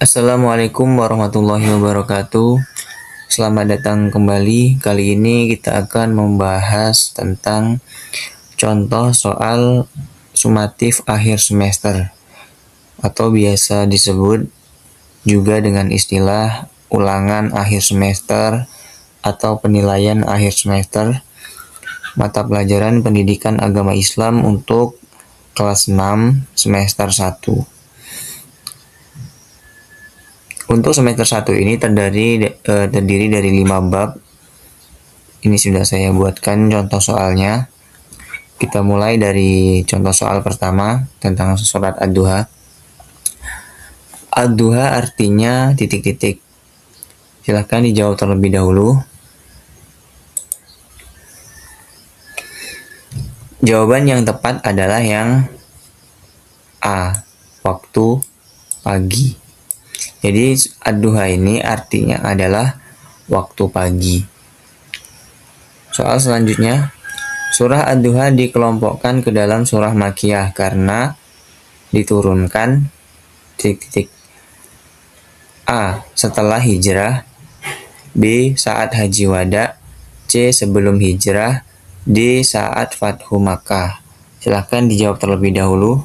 Assalamualaikum warahmatullahi wabarakatuh. Selamat datang kembali. Kali ini kita akan membahas tentang contoh soal sumatif akhir semester atau biasa disebut juga dengan istilah ulangan akhir semester atau penilaian akhir semester mata pelajaran pendidikan agama Islam untuk kelas 6 semester 1. Untuk semester 1 ini terdiri dari 5 bab. Ini sudah saya buatkan contoh soalnya. Kita mulai dari contoh soal pertama tentang surat Ad-Duha. Ad-Duha artinya titik-titik. Silahkan dijawab terlebih dahulu. Jawaban yang tepat adalah yang A, waktu pagi. Jadi Ad-Duha ini artinya adalah waktu pagi. Soal selanjutnya, surah Ad-Duha dikelompokkan ke dalam surah Makkiyah karena diturunkan titik-titik. A. Setelah hijrah. B. Saat haji wada. C. Sebelum hijrah. D. Saat Fathu Makkah. Silahkan dijawab terlebih dahulu.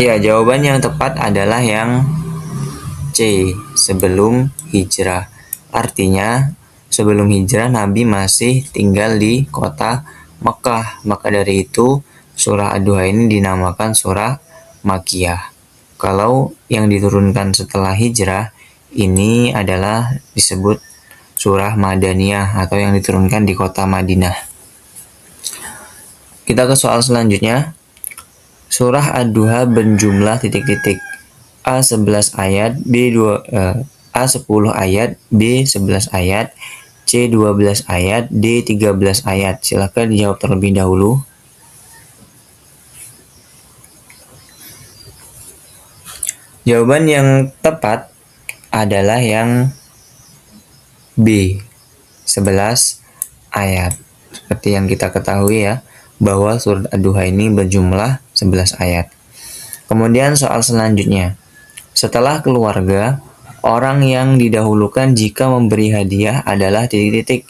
Ya, jawaban yang tepat adalah yang C, sebelum hijrah. Artinya, sebelum hijrah Nabi masih tinggal di kota Mekah. Maka dari itu, surah Ad-Duha ini dinamakan surah Makkiyah. Kalau yang diturunkan setelah hijrah, ini adalah disebut surah Madaniyah atau yang diturunkan di kota Madinah. Kita ke soal selanjutnya. Surah Ad-Duha berjumlah titik-titik. A 11 ayat, A 10 ayat, B 11 ayat, C 12 ayat, D 13 ayat. Silakan dijawab terlebih dahulu. Jawaban yang tepat adalah yang B, 11 ayat. Seperti yang kita ketahui ya, bahwa surat Ad-Duha ini berjumlah 11 ayat. Kemudian soal selanjutnya. Setelah keluarga, orang yang didahulukan jika memberi hadiah adalah titik-titik.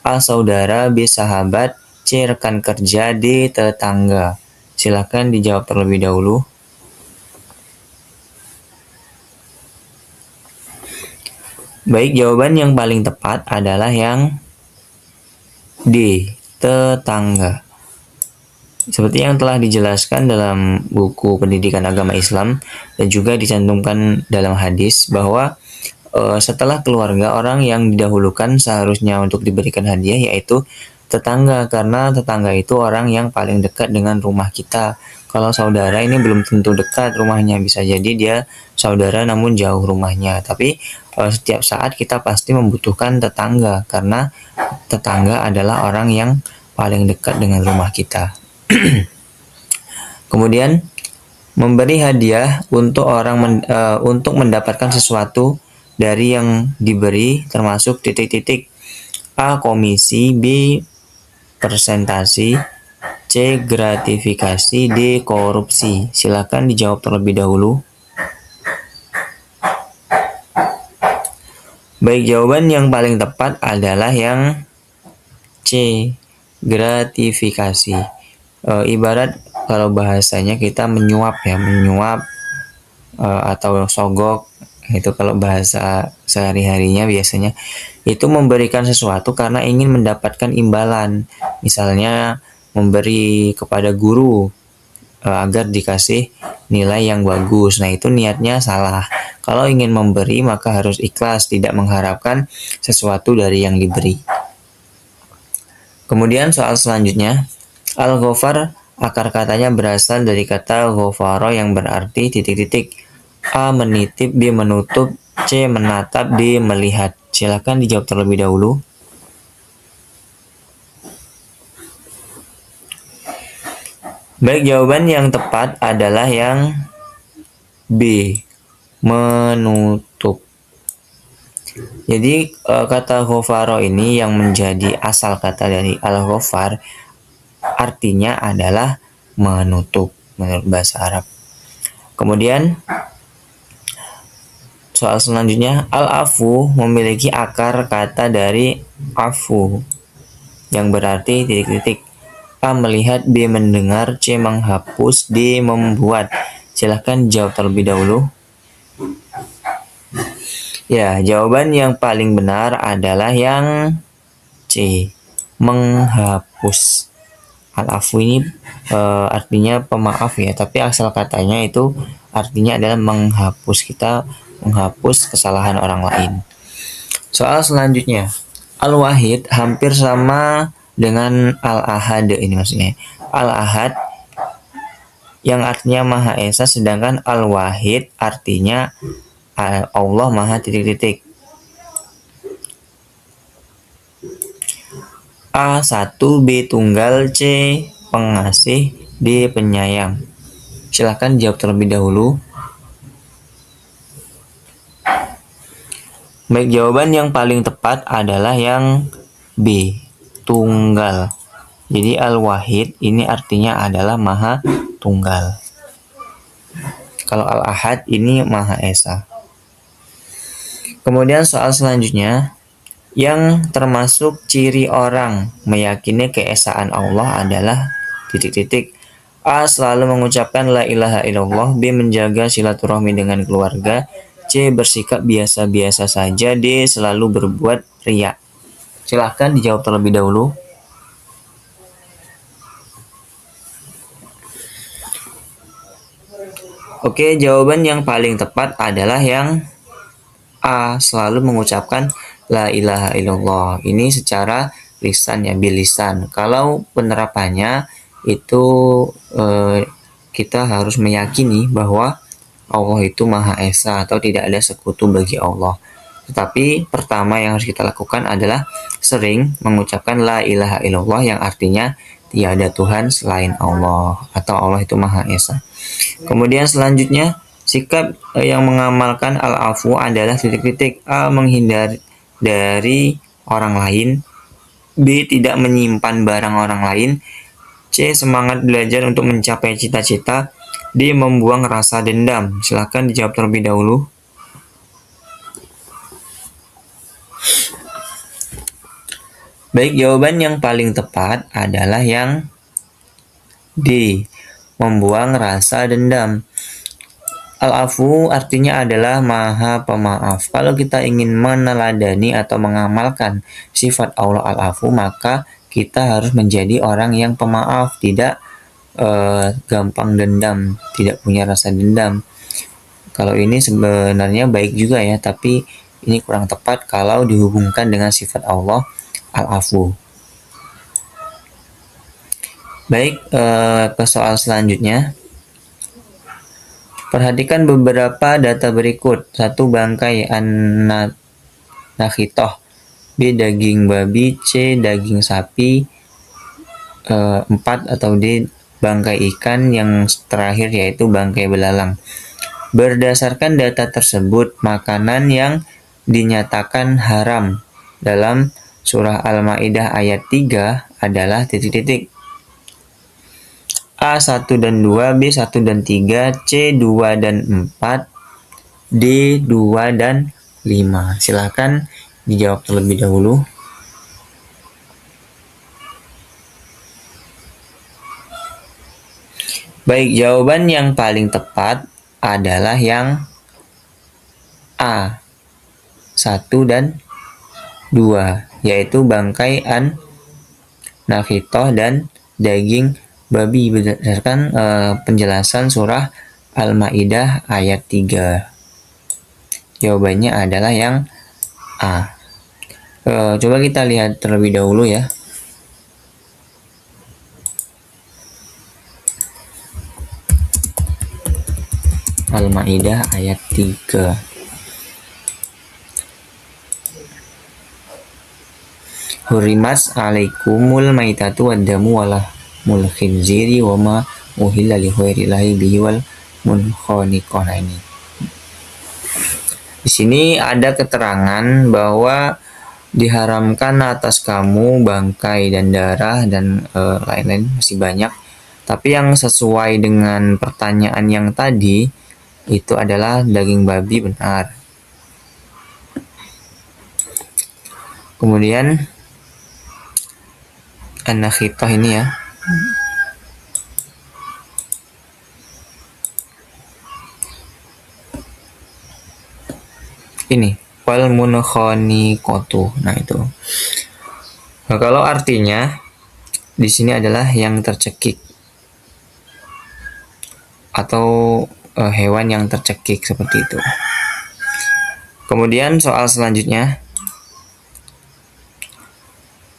A. Saudara, B. Sahabat, C. Rekan kerja, D. Tetangga. Silakan dijawab terlebih dahulu. Baik, jawaban yang paling tepat adalah yang D. Tetangga. Seperti yang telah dijelaskan dalam buku Pendidikan Agama Islam dan juga dicantumkan dalam hadis bahwa setelah keluarga orang yang didahulukan seharusnya untuk diberikan hadiah yaitu tetangga, karena tetangga itu orang yang paling dekat dengan rumah kita. Kalau saudara ini belum tentu dekat rumahnya, bisa jadi dia saudara namun jauh rumahnya. Tapi setiap saat kita pasti membutuhkan tetangga karena tetangga adalah orang yang paling dekat dengan rumah kita. Kemudian memberi hadiah untuk untuk mendapatkan sesuatu dari yang diberi termasuk titik-titik. A. Komisi, B. Persentasi, C. Gratifikasi, D. Korupsi. Silakan dijawab terlebih dahulu. Baik, jawaban yang paling tepat adalah yang C. Gratifikasi. Ibarat kalau bahasanya kita menyuap ya, menyuap atau sogok, itu kalau bahasa sehari-harinya biasanya itu memberikan sesuatu karena ingin mendapatkan imbalan. Misalnya memberi kepada guru agar dikasih nilai yang bagus. Nah, itu niatnya salah. Kalau ingin memberi maka harus ikhlas, tidak mengharapkan sesuatu dari yang diberi. Kemudian soal selanjutnya, Al-Ghafar akar katanya berasal dari kata ghafara yang berarti titik-titik. A. Menitip, B. Menutup, C. Menatap, D. Melihat. Silakan dijawab terlebih dahulu. Baik, jawaban yang tepat adalah yang B. Menutup. Jadi kata ghafara ini yang menjadi asal kata dari al-ghafar artinya adalah menutup menurut bahasa Arab. Kemudian soal selanjutnya, al-afu memiliki akar kata dari afu yang berarti titik-titik. A melihat, B mendengar, C menghapus, D membuat. Silahkan jawab terlebih dahulu. Ya, jawaban yang paling benar adalah yang C, menghapus. Al-afu ini artinya pemaaf ya, tapi asal katanya itu artinya adalah menghapus. Kita menghapus kesalahan orang lain. Soal selanjutnya, al-wahid hampir sama dengan al-ahad ini maksudnya. Al-ahad yang artinya Maha Esa, sedangkan al-wahid artinya Allah Maha titik-titik. A 1, B tunggal, C pengasih, D penyayang. Silahkan jawab terlebih dahulu. Baik, jawaban yang paling tepat adalah yang B, tunggal. Jadi al-wahid ini artinya adalah Maha Tunggal. Kalau al-ahad ini Maha Esa. Kemudian soal selanjutnya, yang termasuk ciri orang meyakini keesaan Allah adalah titik-titik. A selalu mengucapkan la ilaha illallah, B menjaga silaturahmi dengan keluarga, C bersikap biasa-biasa saja, D selalu berbuat riya. Silahkan dijawab terlebih dahulu. Oke, jawaban yang paling tepat adalah yang A, selalu mengucapkan la ilaha illallah. Ini secara lisan ya, bilisan. Kalau penerapannya itu kita harus meyakini bahwa Allah itu Maha Esa atau tidak ada sekutu bagi Allah. Tetapi pertama yang harus kita lakukan adalah sering mengucapkan la ilaha illallah yang artinya tiada Tuhan selain Allah atau Allah itu Maha Esa. Kemudian selanjutnya, sikap yang mengamalkan al-afu adalah titik-titik. A menghindar dari orang lain, B tidak menyimpan barang orang lain, C semangat belajar untuk mencapai cita-cita, D membuang rasa dendam. Silahkan dijawab terlebih dahulu. Baik, jawaban yang paling tepat adalah yang D, membuang rasa dendam. Al-afu artinya adalah Maha Pemaaf. Kalau kita ingin meneladani atau mengamalkan sifat Allah al-afu, maka kita harus menjadi orang yang pemaaf, tidak gampang dendam, tidak punya rasa dendam. Kalau ini sebenarnya baik juga ya, tapi ini kurang tepat kalau dihubungkan dengan sifat Allah al-afu. Baik, ke soal selanjutnya. Perhatikan beberapa data berikut. 1. Bangkai nakhitoh, B. Daging babi, C. Daging sapi, 4 atau D. Bangkai ikan, yang terakhir yaitu bangkai belalang. Berdasarkan data tersebut, makanan yang dinyatakan haram dalam surah Al-Maidah ayat 3 adalah titik-titik. A 1 dan 2, B 1 dan 3, C 2 dan 4, D 2 dan 5. Silakan dijawab terlebih dahulu. Baik, jawaban yang paling tepat adalah yang A 1 dan 2, yaitu bangkai nakhitoh dan daging babi berdasarkan penjelasan surah Al-Maidah ayat 3. Jawabannya adalah yang A. Coba kita lihat terlebih dahulu ya. Al-Maidah ayat 3. Hurimat alaikumul maitatu waddamu wala khinziri wa ma uhilla li ghairillahi bihi wal munkhaniqah. Ini di sini ada keterangan bahwa diharamkan atas kamu bangkai dan darah dan lain-lain, masih banyak. Tapi yang sesuai dengan pertanyaan yang tadi itu adalah daging babi, benar. Kemudian an-nakhitah ini ya. Ini wal munkhaniqatu. Nah, itu. Nah, kalau artinya di sini adalah yang tercekik atau hewan yang tercekik, seperti itu. Kemudian soal selanjutnya,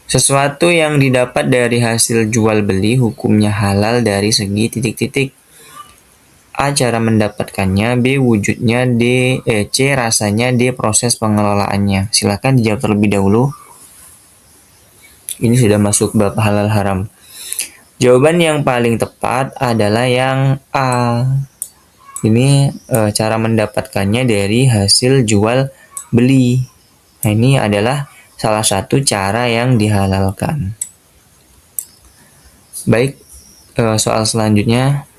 sesuatu yang didapat dari hasil jual beli hukumnya halal dari segi titik-titik. A. Cara mendapatkannya. B. Wujudnya. C. Rasanya. D. Proses pengelolaannya. Silakan dijawab terlebih dahulu. Ini sudah masuk bab halal haram. Jawaban yang paling tepat adalah yang A. Ini cara mendapatkannya dari hasil jual beli. Nah, ini adalah salah satu cara yang dihalalkan. Baik, soal selanjutnya.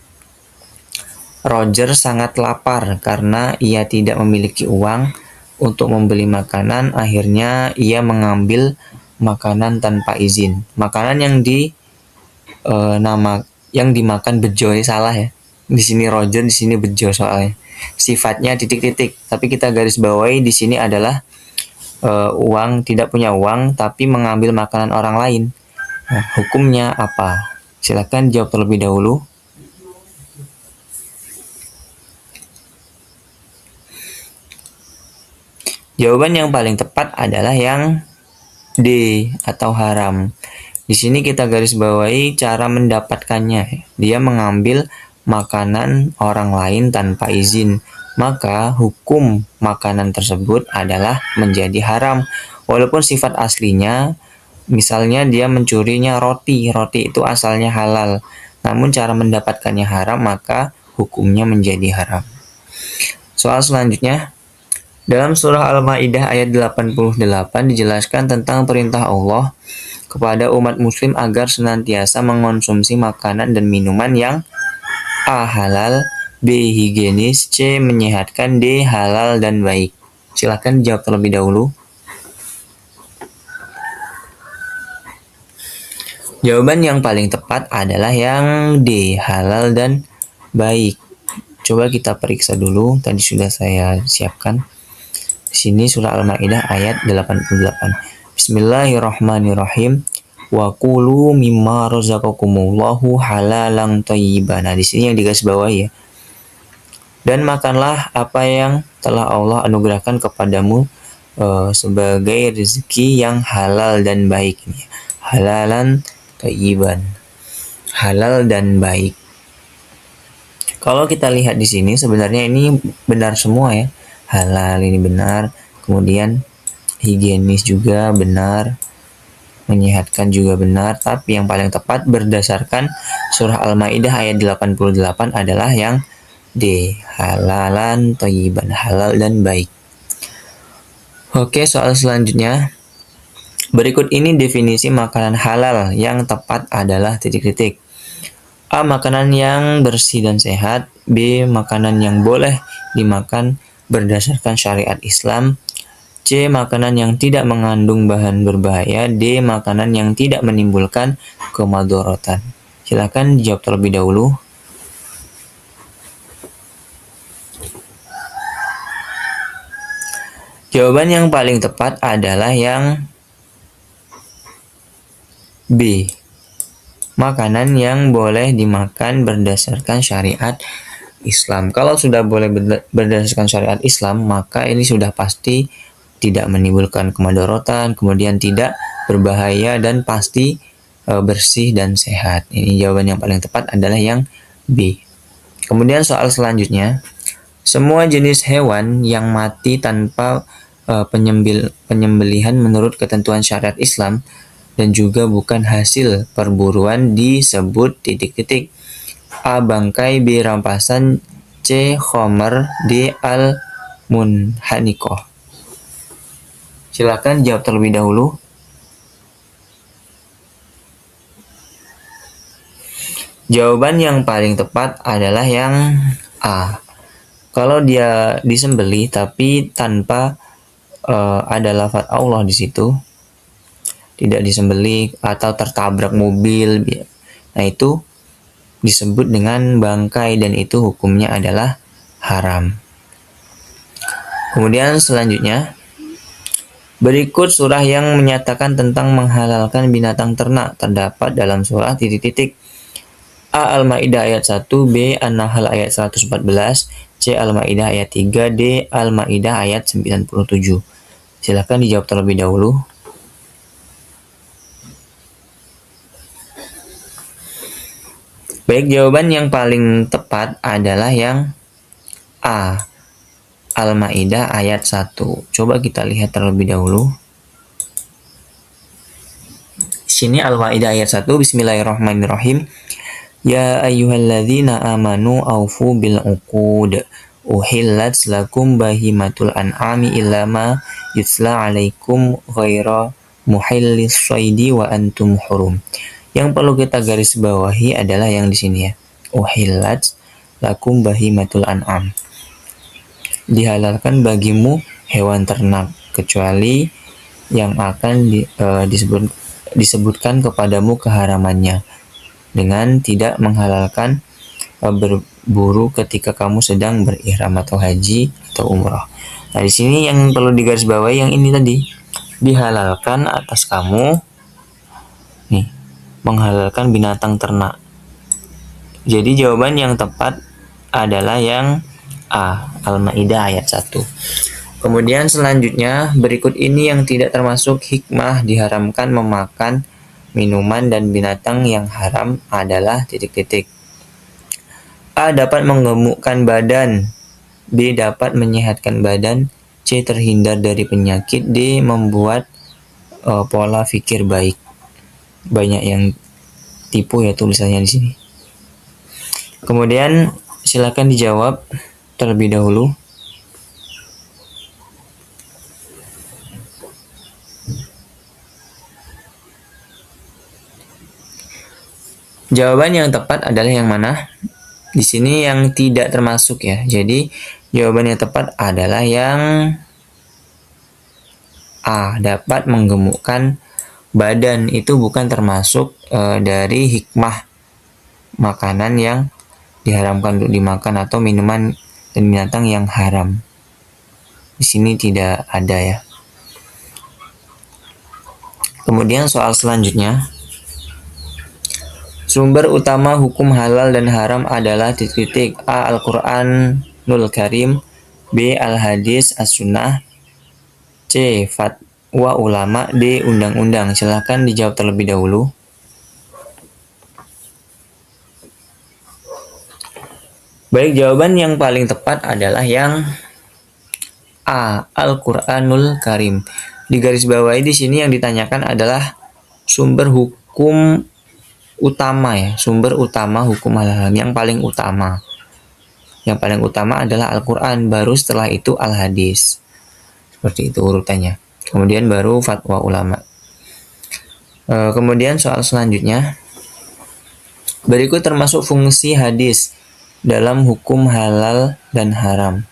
Roger sangat lapar karena ia tidak memiliki uang untuk membeli makanan. Akhirnya ia mengambil makanan tanpa izin. Makanan yang dimakan bejo, salah ya. Di sini Roger, di sini bejo soalnya. Sifatnya titik-titik. Tapi kita garis bawahi di sini adalah uang, tidak punya uang tapi mengambil makanan orang lain. Nah, hukumnya apa? Silakan jawab terlebih dahulu. Jawaban yang paling tepat adalah yang D atau haram. Di sini kita garis bawahi cara mendapatkannya. Dia mengambil makanan orang lain tanpa izin. Maka hukum makanan tersebut adalah menjadi haram. Walaupun sifat aslinya, misalnya dia mencurinya roti. Roti itu asalnya halal. Namun cara mendapatkannya haram, maka hukumnya menjadi haram. Soal selanjutnya. Dalam surah Al-Maidah ayat 88 dijelaskan tentang perintah Allah kepada umat muslim agar senantiasa mengonsumsi makanan dan minuman yang A. halal, B. higienis, C. menyehatkan, D. halal dan baik. Silakan jawab terlebih dahulu. Jawaban yang paling tepat adalah yang D. halal dan baik. Coba kita periksa dulu, tadi sudah saya siapkan. Di sini surah Al-Maidah ayat 88. Bismillahirrahmanirrahim. Wa kulu mimma razaqakumullahu halalan thayyiban. Nah, di sini yang digaris bawahi ya. Dan makanlah apa yang telah Allah anugerahkan kepadamu sebagai rezeki yang halal dan baik. Halalan thayyiban. Halal dan baik. Kalau kita lihat di sini sebenarnya ini benar semua ya. Halal ini benar, kemudian higienis juga benar, menyehatkan juga benar, tapi yang paling tepat berdasarkan surah Al-Maidah ayat 88 adalah yang D, halalan thayyiban, halal dan baik. Oke, soal selanjutnya. Berikut ini definisi makanan halal yang tepat adalah titik-titik. A. Makanan yang bersih dan sehat. B. Makanan yang boleh dimakan berdasarkan syariat Islam. C. Makanan yang tidak mengandung bahan berbahaya. D. Makanan yang tidak menimbulkan kemadharatan. Silakan dijawab terlebih dahulu. Jawaban yang paling tepat adalah yang B. Makanan yang boleh dimakan berdasarkan syariat Islam. Kalau sudah boleh berdasarkan syariat Islam, maka ini sudah pasti tidak menimbulkan kemadharatan, kemudian tidak berbahaya dan pasti bersih dan sehat. Ini jawaban yang paling tepat adalah yang B. Kemudian soal selanjutnya, semua jenis hewan yang mati tanpa penyembelihan menurut ketentuan syariat Islam dan juga bukan hasil perburuan disebut titik-titik. A. Bangkai, B. Rampasan, C. Khomer, D. Al-Munhaniqah. Silakan jawab terlebih dahulu. Jawaban yang paling tepat adalah yang A. Kalau dia disembelih tapi tanpa ada lafaz Allah di situ, tidak disembelih atau tertabrak mobil, nah itu disebut dengan bangkai dan itu hukumnya adalah haram. Kemudian selanjutnya, berikut surah yang menyatakan tentang menghalalkan binatang ternak terdapat dalam surah titik-titik. A. Al-Maidah ayat 1, B. An-Nahl ayat 114, C. Al-Maidah ayat 3, D. Al-Maidah ayat 97. Silakan dijawab terlebih dahulu. Baik, jawaban yang paling tepat adalah yang A. Al-Maidah ayat 1. Coba kita lihat terlebih dahulu. Sini Al-Maidah ayat 1, Bismillahirrahmanirrahim. Ya ayyuhalladzina amanu aufu bil uqud. Uhillat lakum bahimatul an'ami illa ma yutla alaikum ghaira muhillis syaidi wa antum hurum. Yang perlu kita garis bawahi adalah yang di sini ya. Uhillat lakum bahimatul an'am. Dihalalkan bagimu hewan ternak kecuali yang akan disebutkan kepadamu keharamannya dengan tidak menghalalkan berburu ketika kamu sedang berihram atau haji atau umrah. Nah, di sini yang perlu digarisbawahi yang ini tadi, dihalalkan atas kamu nih, menghalalkan binatang ternak. Jadi jawaban yang tepat adalah yang A, Al-Maidah ayat 1. Kemudian selanjutnya, berikut ini yang tidak termasuk hikmah diharamkan memakan minuman dan binatang yang haram adalah titik-titik. A. Dapat menggemukkan badan, B. Dapat menyehatkan badan, C. Terhindar dari penyakit, D. Membuat pola pikir baik. Banyak yang tipu ya tulisannya di sini. Kemudian silakan dijawab terlebih dahulu. Jawaban yang tepat adalah yang mana? Di sini yang tidak termasuk ya. Jadi jawaban yang tepat adalah yang A, dapat menggemukkan badan. Itu bukan termasuk dari hikmah makanan yang diharamkan untuk dimakan atau minuman dan binatang yang haram. Di sini tidak ada ya. Kemudian soal selanjutnya, sumber utama hukum halal dan haram adalah titik-titik. A. Al-Quranul Karim, B. Al-Hadis As-Sunnah, C. Fatwa ulama, D. Undang-undang. Silahkan dijawab terlebih dahulu. Baik, jawaban yang paling tepat adalah yang A. Al-Quranul Karim. Di garis bawahi di sini yang ditanyakan adalah sumber hukum utama ya, sumber utama hukum halal yang paling utama. Yang paling utama adalah Al-Quran, baru setelah itu Al-Hadis. Seperti itu urutannya. Kemudian baru fatwa ulama. Kemudian soal selanjutnya, berikut termasuk fungsi hadis dalam hukum halal dan haram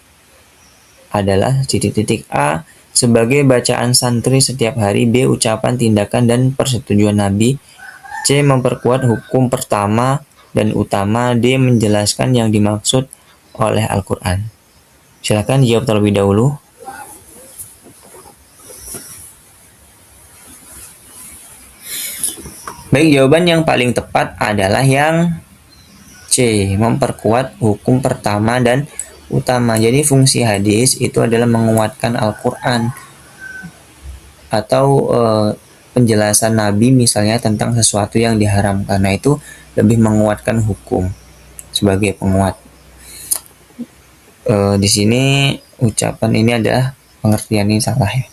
adalah titik-titik. A. Sebagai bacaan santri setiap hari, B. Ucapan, tindakan, dan persetujuan Nabi, C. Memperkuat hukum pertama dan utama, D. Menjelaskan yang dimaksud oleh Al-Quran. Silakan jawab terlebih dahulu. Baik, jawaban yang paling tepat adalah yang C. Memperkuat hukum pertama dan utama. Jadi fungsi hadis itu adalah menguatkan Al-Quran atau penjelasan Nabi misalnya tentang sesuatu yang diharamkan. Nah, itu lebih menguatkan hukum sebagai penguat. Di sini ucapan ini adalah pengertian ini salah ya.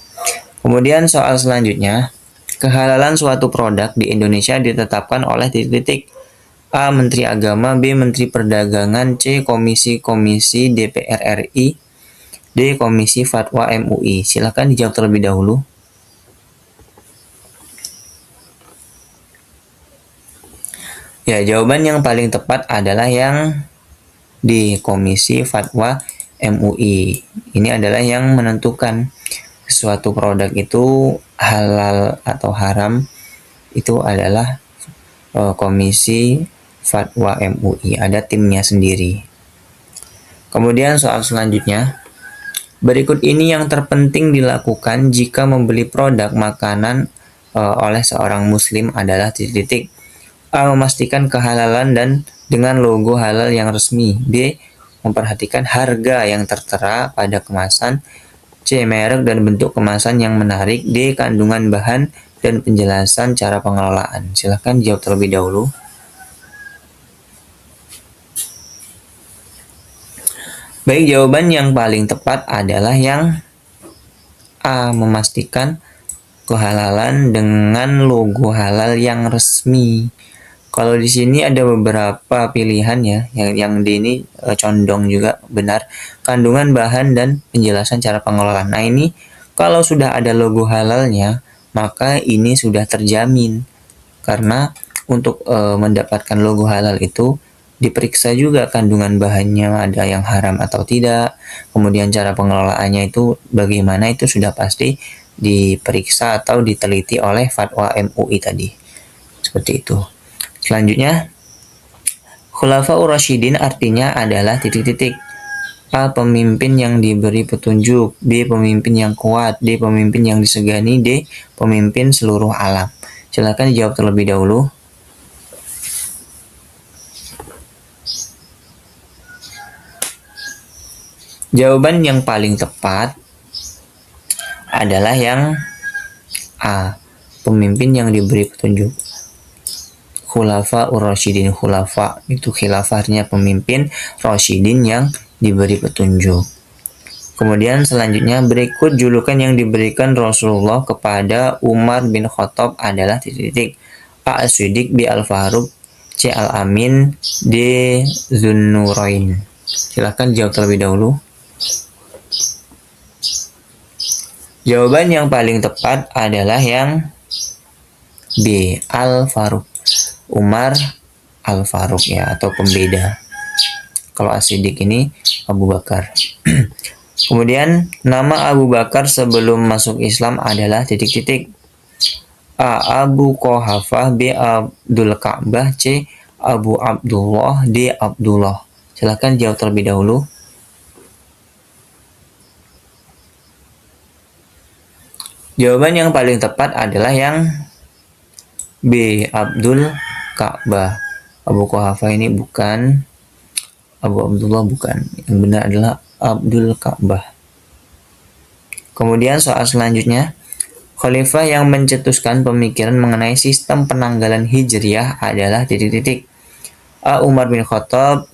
Kemudian soal selanjutnya, kehalalan suatu produk di Indonesia ditetapkan oleh titik-titik. A. Menteri Agama, B. Menteri Perdagangan, C. Komisi DPR RI, D. Komisi Fatwa MUI. Silakan dijawab terlebih dahulu. Ya, jawaban yang paling tepat adalah yang di Komisi Fatwa MUI. Ini adalah yang menentukan suatu produk itu halal atau haram, itu adalah Komisi Fatwa MUI, ada timnya sendiri. Kemudian soal selanjutnya, berikut ini yang terpenting dilakukan jika membeli produk makanan oleh seorang muslim adalah titik-titik. A. Memastikan kehalalan dan dengan logo halal yang resmi. B. Memperhatikan harga yang tertera pada kemasan. C. Merek dan bentuk kemasan yang menarik. D. Kandungan bahan dan penjelasan cara pengelolaan. Silahkan jawab terlebih dahulu. Baik, jawaban yang paling tepat adalah yang A. Memastikan kehalalan dengan logo halal yang resmi. Kalau di sini ada beberapa pilihan ya, yang di ini condong juga benar. Kandungan bahan dan penjelasan cara pengelolaan. Nah ini kalau sudah ada logo halalnya, maka ini sudah terjamin. Karena untuk mendapatkan logo halal itu diperiksa juga kandungan bahannya ada yang haram atau tidak. Kemudian cara pengelolaannya itu bagaimana, itu sudah pasti diperiksa atau diteliti oleh Fatwa MUI tadi. Seperti itu. Selanjutnya, Khulafaur Rasyidin artinya adalah titik-titik. A. Pemimpin yang diberi petunjuk. B. Pemimpin yang kuat. D. Pemimpin yang disegani. D. Pemimpin seluruh alam. Silakan dijawab terlebih dahulu. Jawaban yang paling tepat adalah yang A. Pemimpin yang diberi petunjuk. Khulafa ur-Rasyidin, khulafa itu khilafah artinya pemimpin, Rasyidin yang diberi petunjuk. Kemudian selanjutnya, berikut julukan yang diberikan Rasulullah kepada Umar bin Khattab adalah titik-titik. A. As-Siddiq, B. Al-Faruq, C. Al-Amin, D. Zunnurain. Silahkan jawab terlebih dahulu. Jawaban yang paling tepat adalah yang B. Al-Faruq. Umar Al-Faruq ya, atau pembeda. Kalau As-Siddiq ini Abu Bakar. Kemudian nama Abu Bakar sebelum masuk Islam adalah titik-titik. A. Abu Quhafah, B. Abdul Ka'bah, C. Abu Abdullah, D. Abdullah. Silahkan jawab terlebih dahulu. Jawaban yang paling tepat adalah yang B. Abdul Ka'bah. Abu Quhafah ini bukan, Abu Abdullah bukan. Yang benar adalah Abdul Ka'bah. Kemudian soal selanjutnya, khalifah yang mencetuskan pemikiran mengenai sistem penanggalan Hijriyah adalah titik-titik. A. Umar bin Khattab,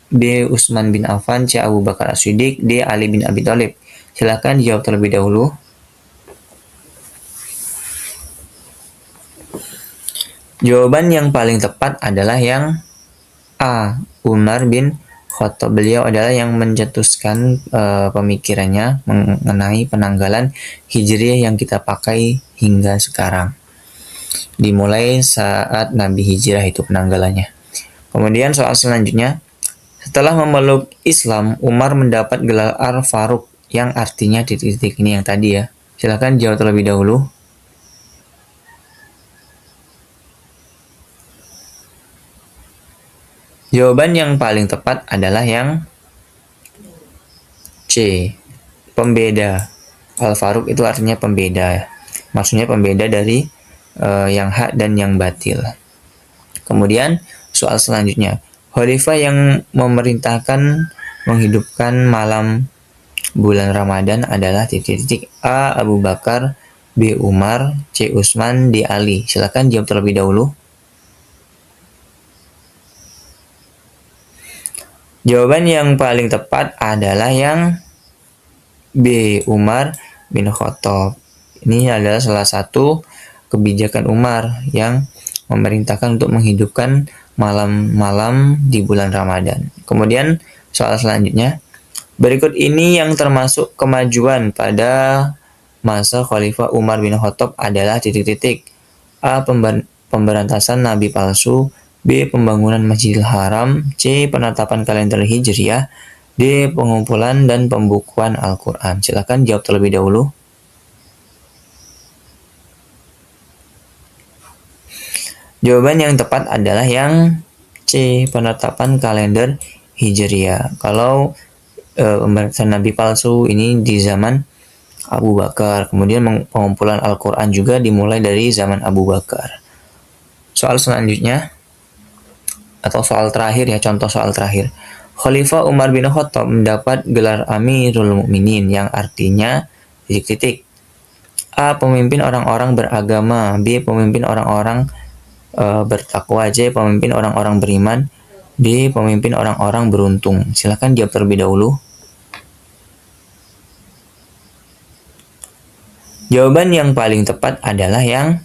B. Utsman bin Affan, C. Abu Bakar As-Siddiq, D. Ali bin Abi Thalib. Silakan dijawab terlebih dahulu. Jawaban yang paling tepat adalah yang A. Umar bin Khattab. Beliau adalah yang mencetuskan pemikirannya mengenai penanggalan Hijriyah yang kita pakai hingga sekarang. Dimulai saat Nabi hijrah itu penanggalannya. Kemudian soal selanjutnya, setelah memeluk Islam, Umar mendapat gelar Al-Faruq yang artinya titik-titik ini yang tadi ya. Silakan jawab terlebih dahulu. Jawaban yang paling tepat adalah yang C. Pembeda. Al-Faruq itu artinya pembeda. Maksudnya pembeda dari yang hak dan yang batil. Kemudian soal selanjutnya, khalifah yang memerintahkan menghidupkan malam bulan Ramadan adalah titik-titik. A. Abu Bakar, B. Umar, C. Utsman, D. Ali. Silakan jawab terlebih dahulu. Jawaban yang paling tepat adalah yang B. Umar bin Khattab. Ini adalah salah satu kebijakan Umar yang memerintahkan untuk menghidupkan malam-malam di bulan Ramadan. Kemudian soal selanjutnya, berikut ini yang termasuk kemajuan pada masa Khalifah Umar bin Khattab adalah titik-titik. A. Pemberantasan nabi palsu, B. Pembangunan Masjidil Haram. C. Penetapan kalender Hijriah. D. Pengumpulan dan pembukuan Al-Quran. Silakan jawab terlebih dahulu. Jawaban yang tepat adalah yang C. Penetapan kalender Hijriah. Kalau pemeriksaan Nabi palsu ini di zaman Abu Bakar. Kemudian pengumpulan Al-Quran juga dimulai dari zaman Abu Bakar. Soal selanjutnya, atau soal terakhir ya, contoh soal terakhir. Khalifah Umar bin Khattab mendapat gelar Amirul Mukminin yang artinya titik-titik. A. Pemimpin orang-orang beragama. B. Pemimpin orang-orang bertakwa. C. Pemimpin orang-orang beriman. D. Pemimpin orang-orang beruntung. Silakan jawab terlebih dahulu. Jawaban yang paling tepat adalah yang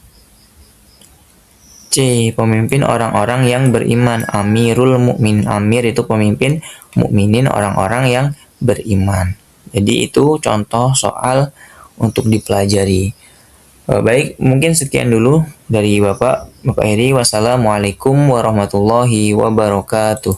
C. Pemimpin orang-orang yang beriman. Amirul Mukmin. Amir itu pemimpin, mukminin orang-orang yang beriman. Jadi itu contoh soal untuk dipelajari. Baik, mungkin sekian dulu dari Bapak Heri. Wassalamualaikum warahmatullahi wabarakatuh.